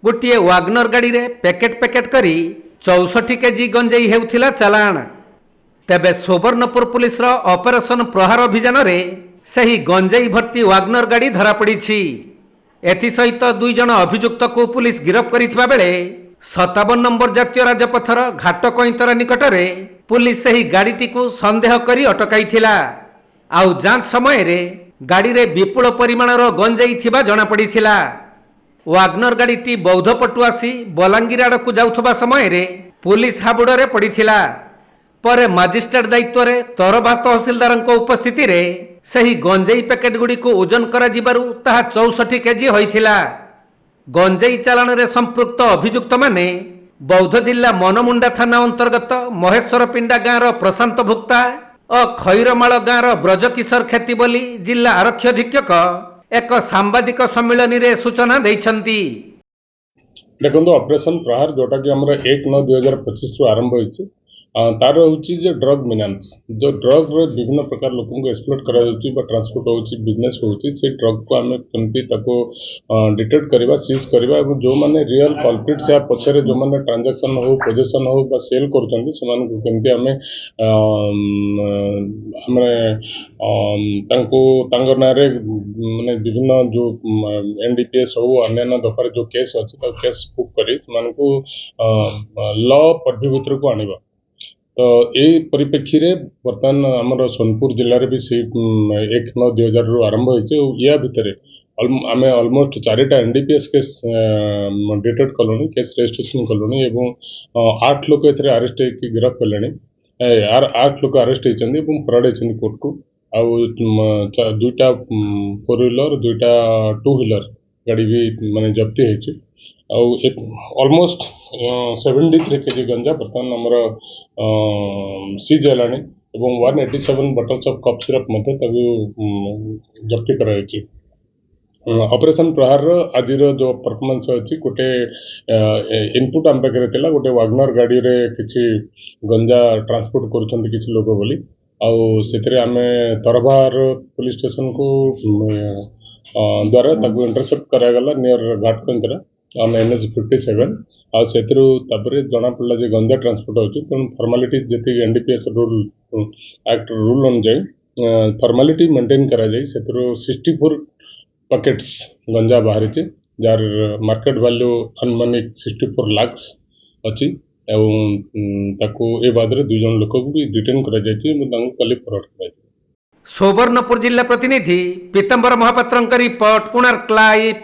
गोटे वाग्नर गाड़ी रे पैकेट पैकेट करी 64 केजी गंजेई हेउथिला चालाण। तेबे सुवर्णपुर पुलिस रो ऑपरेशन प्रहार अभियान रे सही गंजेई भर्ती वाग्नर गाड़ी धरा पड़ी। एसहित 2 जन अभियुक्त को पुलिस गिरफ्त करिथिबा बेले 57 नंबर जातीय राजपथर घाट कईतरा निकट में पुलिस सही गाड़ीटी को संदेह करी अटकाईथिला। आउ जांच समय रे गाड़ी रे विपुल परिमाणर गंजेई थिबा जणा पड़िथिला। वाग्नर गाड़ीटी बौद्ध पटु आसी बलांगीर आड़कू जाउथबा समय रे पुलिस हाबुड़े पड़िथिला। पर मजिस्ट्रेट दायित्व रे तरभा तहसीलदार उपस्थिति रे सही गंजेई पैकेट गुड़ी को ओजन करा जिबारु ताहा 64 केजी होइथिला। गंजेई चालाण रे संपृक्त अभियुक्त माने बौद्ध जिला मनमुंडा थाना अंतर्गत महेश्वर पिंडा गाँव प्रशांत भुक्ता और खैरमाल गाँव ब्रजकिशोर खेती बोली जिला आरक्षी अधीक्षक एक सांबादिक सम्मिलन रे सूचना दैछंती। देखो ऑपरेशन प्रहार जोटा कि हमर 1/9/2025 रु आरंभ होइछि तार होची जे ड्रग मिनान्स जो ड्रग रे विभिन्न प्रकार लोकन को एक्सप्लोर करा जाउछि बा ट्रांसपोर्ट होउछि बिजनेस होउछि से ड्रग को हमें केमती ताको डिटेक्ट करबा सीज करबा एवं जो माने रियल कल्प्रिट्स या पछरे जो माने ट्रांजैक्शन हो पोजीशन हो बा सेल करछन्ती समान को केमती हमें तांको तांगर नारे माने विभिन्न जो एनडीपीएस हो अन्य दफार जो केस अछि ता केस बुक करी समान को लॉ पढ़ी भीतर को आनिबा। तो यही परिप्रेक्षी रे बर्तमान आमर सोनपुर जिले में भी से 1/9/2000 रु आरंभ होइछे। या भितर आमे ऑलमोस्ट 4टा एनडीपीएस केस डिटेक्ट कलोनी केस रजिस्ट्रेशन कलोनी एवं 8 लोक एथरे अरेस्ट की गिरफ्त कलेनी। 8 लोक अरेस्ट होइछन्ती एवं फराड होइछन्ती कोर्ट को। आउ 2टा 4 व्हीलर 2टा 2 व्हीलर गाड़ी भी माने जब्ती होइछे। ऑलमोस्ट 73 केजी गंजा बर्तमान आमर सीज हेलानी एवं 187 बटल्स ऑफ कफ सिरप मते ताकू जब्ती कराइछि। ऑपरेशन प्रहार आज जो परफॉर्मेंस अछि गोटे इनपुट आम पाखे थिला गोटे वाग्नर गाड़ी रे किछि गंजा ट्रांसपोर्ट करूछन्ती किछि लोक बोली आउ सेतरे आमे तरभार पुलिस स्टेशन को द्वारा ताकू इंटरसेप्ट करा गला नियर घाट कंतरा आम NH 57 आउ सेतरु तापरे जना पड़ला जे गंजा ट्रांसपोर्ट होछि तेणु फॉर्मालिटीज जति एनडीपीएस रूल एक्ट रूल अनुसार फॉर्मालिटी मेंटेन करा जाय। सेतरु 64 पैकेट्स गंजा बाहरी छे जार मार्केट वैल्यू अनुमानिक 64 लाख अछि एवं ताको ए बादरे 2 जन लोक को भी डिटेन करा जाय छै एवं तांको कली फॉरवर्ड करा जाय। सुवर्णपुर जिला प्रतिनिधि पीतंबर महापात्रंक रिपोर्ट कोणार्क लाइव।